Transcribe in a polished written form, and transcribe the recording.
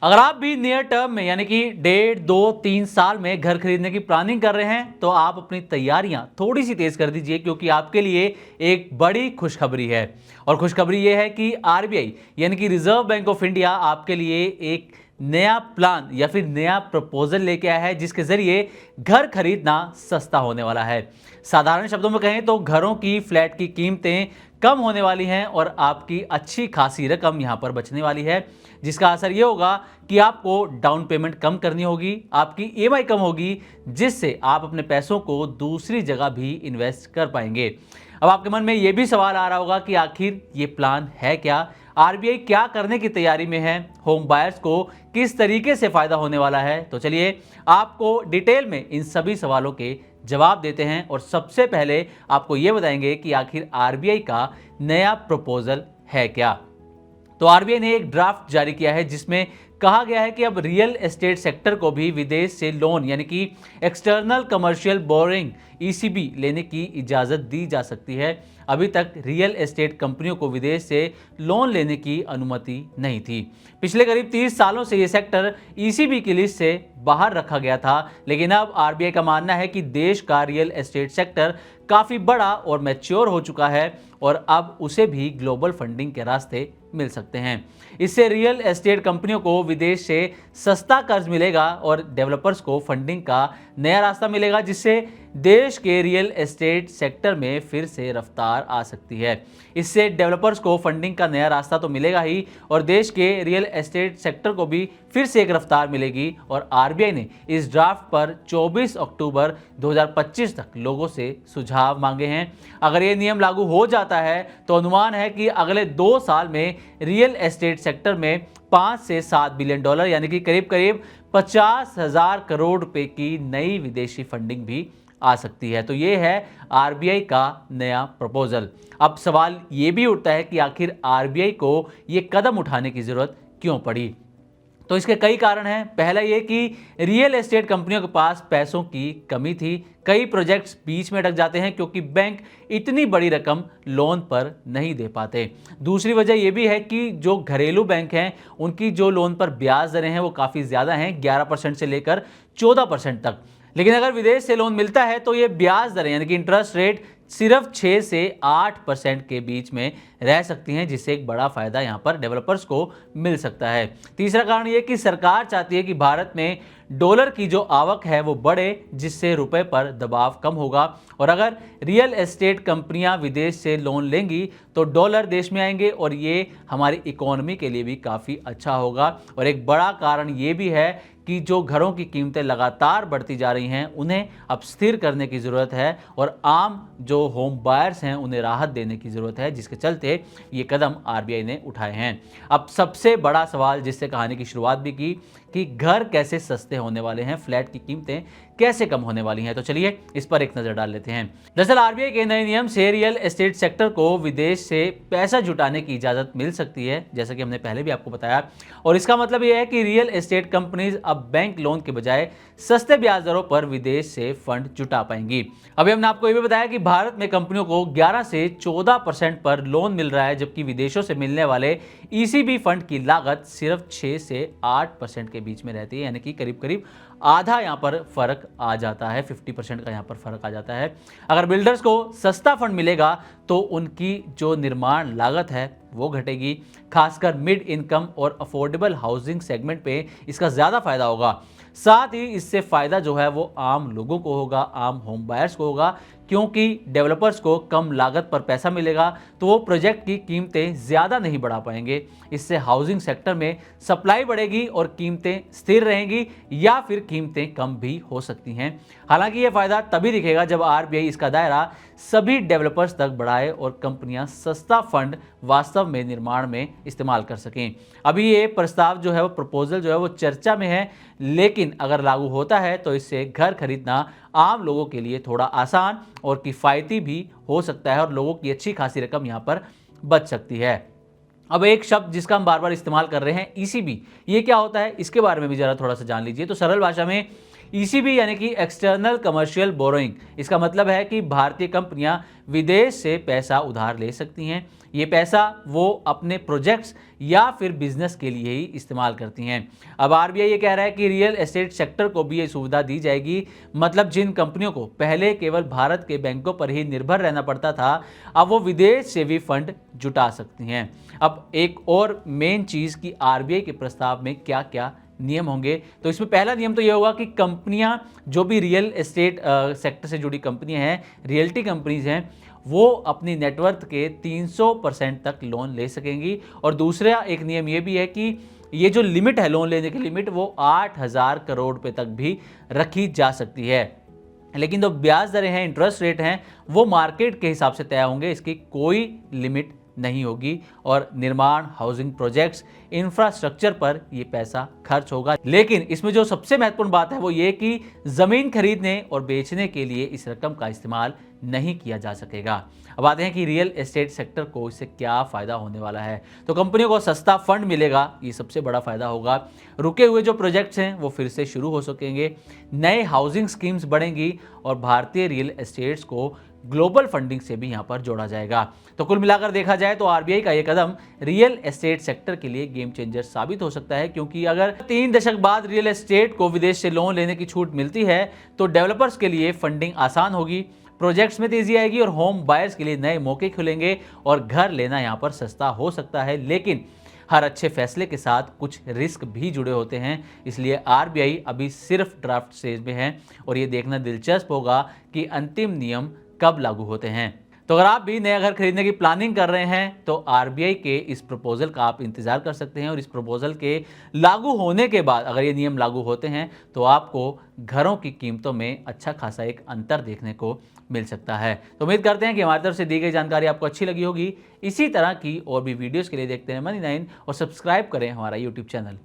अगर आप भी नियर टर्म में यानी कि 1.5, 2, 3 साल में घर खरीदने की प्लानिंग कर रहे हैं तो आप अपनी तैयारियां थोड़ी सी तेज कर दीजिए, क्योंकि आपके लिए एक बड़ी खुशखबरी है। और खुशखबरी ये है कि आरबीआई यानी कि रिजर्व बैंक ऑफ इंडिया आपके लिए एक नया प्लान या फिर नया प्रपोजल लेके आया है, जिसके जरिए घर खरीदना सस्ता होने वाला है। साधारण शब्दों में कहें तो घरों की, फ्लैट की कीमतें कम होने वाली हैं और आपकी अच्छी खासी रकम यहां पर बचने वाली है, जिसका असर ये होगा कि आपको डाउन पेमेंट कम करनी होगी, आपकी ईएमआई कम होगी, जिससे आप अपने पैसों को दूसरी जगह भी इन्वेस्ट कर पाएंगे। अब आपके मन में ये भी सवाल आ रहा होगा कि आखिर ये प्लान है क्या, आरबीआई क्या करने की तैयारी में है, होम बायर्स को किस तरीके से फायदा होने वाला है। तो चलिए आपको डिटेल में इन सभी सवालों के जवाब देते हैं और सबसे पहले आपको यह बताएंगे कि आखिर आरबीआई का नया प्रपोजल है क्या। तो आरबीआई ने एक ड्राफ्ट जारी किया है जिसमें कहा गया है कि अब रियल एस्टेट सेक्टर को भी विदेश से लोन यानी कि एक्सटर्नल कमर्शियल बोरिंग ईसीबी लेने की इजाज़त दी जा सकती है। अभी तक रियल एस्टेट कंपनियों को विदेश से लोन लेने की अनुमति नहीं थी। पिछले करीब 30 सालों से ये सेक्टर ईसीबी की लिस्ट से बाहर रखा गया था, लेकिन अब आरबीआई का मानना है कि देश का रियल एस्टेट सेक्टर काफ़ी बड़ा और मैच्योर हो चुका है और अब उसे भी ग्लोबल फंडिंग के रास्ते मिल सकते हैं। इससे रियल एस्टेट कंपनियों को विदेश से सस्ता कर्ज मिलेगा और डेवलपर्स को फंडिंग का नया रास्ता मिलेगा, जिससे देश के रियल एस्टेट सेक्टर में फिर से रफ्तार आ सकती है। इससे डेवलपर्स को फंडिंग का नया रास्ता तो मिलेगा ही और देश के रियल एस्टेट सेक्टर को भी फिर से एक रफ्तार मिलेगी। और आरबीआई ने इस ड्राफ्ट पर 24 अक्टूबर 2025 तक लोगों से सुझाव मांगे हैं। अगर ये नियम लागू हो जाता है तो अनुमान है कि अगले 2 साल में रियल एस्टेट सेक्टर में 5 से 7 बिलियन डॉलर यानी कि करीब करीब 50,000 करोड़ रुपए की नई विदेशी फंडिंग भी आ सकती है। तो ये है आरबीआई का नया प्रपोजल। अब सवाल ये भी उठता है कि आखिर आरबीआई को ये कदम उठाने की जरूरत क्यों पड़ी। तो इसके कई कारण हैं। पहला ये कि रियल एस्टेट कंपनियों के पास पैसों की कमी थी। कई प्रोजेक्ट्स बीच में अटक जाते हैं क्योंकि बैंक इतनी बड़ी रकम लोन पर नहीं दे पाते। दूसरी वजह यह भी है कि जो घरेलू बैंक हैं उनकी जो लोन पर ब्याज दरें हैं वो काफ़ी ज़्यादा हैं, 11% से लेकर 14% तक। लेकिन अगर विदेश से लोन मिलता है तो ये ब्याज दरें यानी कि इंटरेस्ट रेट सिर्फ 6 से 8% के बीच में रह सकती हैं, जिससे एक बड़ा फायदा यहां पर डेवलपर्स को मिल सकता है। तीसरा कारण यह कि सरकार चाहती है कि भारत में डॉलर की जो आवक है वो बढ़े, जिससे रुपए पर दबाव कम होगा। और अगर रियल एस्टेट कंपनियां विदेश से लोन लेंगी तो डॉलर देश में आएंगे और ये हमारी इकोनॉमी के लिए भी काफ़ी अच्छा होगा। और एक बड़ा कारण ये भी है कि जो घरों की कीमतें लगातार बढ़ती जा रही हैं उन्हें अब स्थिर करने की ज़रूरत है और आम जो होम बायर्स हैं उन्हें राहत देने की ज़रूरत है, जिसके चलते ये कदम आरबीआई ने उठाए हैं। अब सबसे बड़ा सवाल जिससे कहानी की शुरुआत भी की कि घर कैसे सस्ते होने वाले हैं, फ्लैट की कीमतें कैसे कम होने वाली हैं। तो चलिए इस पर एक नज़र डाल लेते हैं। दरअसल आरबीआई के नए नियम से रियल एस्टेट सेक्टर को विदेश से पैसा जुटाने की इजाज़त मिल सकती है, जैसा कि हमने पहले भी आपको बताया। और इसका मतलब यह है कि रियल एस्टेट कंपनीज अब बैंक लोन के बजाय सस्ते ब्याज दरों पर विदेश से फंड जुटा पाएंगी। अभी हमने आपको ये भी बताया कि भारत में कंपनियों को 11 से 14% पर लोन मिल रहा है, जबकि विदेशों से मिलने वाले ईसीबी फंड की लागत सिर्फ 6 से 8% के बीच में रहती है, यानी कि करीब करीब आधा यहाँ पर फर्क आ जाता है, 50% का यहाँ पर फर्क आ जाता है। अगर बिल्डर्स को सस्ता फंड मिलेगा तो उनकी जो निर्माण लागत है वो घटेगी। खासकर मिड इनकम और अफोर्डेबल हाउसिंग सेगमेंट पे इसका ज़्यादा फायदा होगा। साथ ही इससे फ़ायदा जो है वो आम लोगों को होगा, आम होम बायर्स को होगा, क्योंकि डेवलपर्स को कम लागत पर पैसा मिलेगा तो वो प्रोजेक्ट की कीमतें ज़्यादा नहीं बढ़ा पाएंगे। इससे हाउसिंग सेक्टर में सप्लाई बढ़ेगी और कीमतें स्थिर रहेंगी या फिर कीमतें कम भी हो सकती हैं। हालांकि ये फ़ायदा तभी दिखेगा जब आरबीआई इसका दायरा सभी डेवलपर्स तक बढ़ाए और कंपनियां सस्ता फंड वास्तव में निर्माण में इस्तेमाल कर सकें। अभी ये प्रस्ताव जो है वो प्रपोजल जो है वो चर्चा में है, लेकिन अगर लागू होता है तो इससे घर खरीदना आम लोगों के लिए थोड़ा आसान और किफ़ायती भी हो सकता है और लोगों की अच्छी खासी रकम यहाँ पर बच सकती है। अब एक शब्द जिसका हम बार बार इस्तेमाल कर रहे हैं ईसीबी, ये क्या होता है इसके बारे में भी ज़रा थोड़ा सा जान लीजिए। तो सरल भाषा में ईसीबी यानी कि एक्सटर्नल कमर्शियल बोरोइंग, इसका मतलब है कि भारतीय कंपनियां विदेश से पैसा उधार ले सकती हैं। ये पैसा वो अपने प्रोजेक्ट्स या फिर बिजनेस के लिए ही इस्तेमाल करती हैं। अब आरबीआई ये कह रहा है कि रियल एस्टेट सेक्टर को भी ये सुविधा दी जाएगी। मतलब जिन कंपनियों को पहले केवल भारत के बैंकों पर ही निर्भर रहना पड़ता था, अब वो विदेश से भी फंड जुटा सकती हैं। अब एक और मेन चीज़ कि आरबीआई के प्रस्ताव में क्या क्या नियम होंगे, तो इसमें पहला नियम तो यह होगा कि कंपनियां जो भी रियल एस्टेट सेक्टर से जुड़ी कंपनियां हैं, रियल्टी कंपनीज हैं, वो अपनी नेटवर्थ के 300% तक लोन ले सकेंगी। और दूसरा एक नियम ये भी है कि ये जो लिमिट है, लोन लेने की लिमिट, वो 8,000 करोड़ रुपए तक भी रखी जा सकती है। लेकिन जो ब्याज दरें हैं, इंटरेस्ट रेट हैं, वो मार्केट के हिसाब से तय होंगे, इसकी कोई लिमिट नहीं होगी। और निर्माण, हाउसिंग प्रोजेक्ट्स, इंफ्रास्ट्रक्चर पर ये पैसा खर्च होगा। लेकिन इसमें जो सबसे महत्वपूर्ण बात है वो ये कि जमीन खरीदने और बेचने के लिए इस रकम का इस्तेमाल नहीं किया जा सकेगा। अब आते हैं कि रियल एस्टेट सेक्टर को इससे क्या फ़ायदा होने वाला है। तो कंपनियों को सस्ता फंड मिलेगा, ये सबसे बड़ा फ़ायदा होगा। रुके हुए जो प्रोजेक्ट्स हैं वो फिर से शुरू हो सकेंगे, नए हाउसिंग स्कीम्स बढ़ेंगी और भारतीय रियल एस्टेट्स को ग्लोबल फंडिंग से भी यहाँ पर जोड़ा जाएगा। तो कुल मिलाकर देखा जाए तो आरबीआई का ये कदम रियल एस्टेट सेक्टर के लिए गेम चेंजर साबित हो सकता है, क्योंकि अगर 3 दशक बाद रियल एस्टेट को विदेश से लोन लेने की छूट मिलती है तो डेवलपर्स के लिए फंडिंग आसान होगी, प्रोजेक्ट्स में तेजी आएगी और होम बायर्स के लिए नए मौके खुलेंगे और घर लेना यहाँ पर सस्ता हो सकता है। लेकिन हर अच्छे फैसले के साथ कुछ रिस्क भी जुड़े होते हैं, इसलिए आरबीआई अभी सिर्फ ड्राफ्ट स्टेज में है और ये देखना दिलचस्प होगा कि अंतिम नियम कब लागू होते हैं। तो अगर आप भी नया घर खरीदने की प्लानिंग कर रहे हैं तो आरबीआई के इस प्रपोजल का आप इंतजार कर सकते हैं। और इस प्रपोजल के लागू होने के बाद, अगर ये नियम लागू होते हैं, तो आपको घरों की कीमतों में अच्छा खासा एक अंतर देखने को मिल सकता है। तो उम्मीद करते हैं कि हमारी तरफ से दी गई जानकारी आपको अच्छी लगी होगी। इसी तरह की और भी वीडियोज़ के लिए देखते हैं Money9 और सब्सक्राइब करें हमारा यूट्यूब चैनल।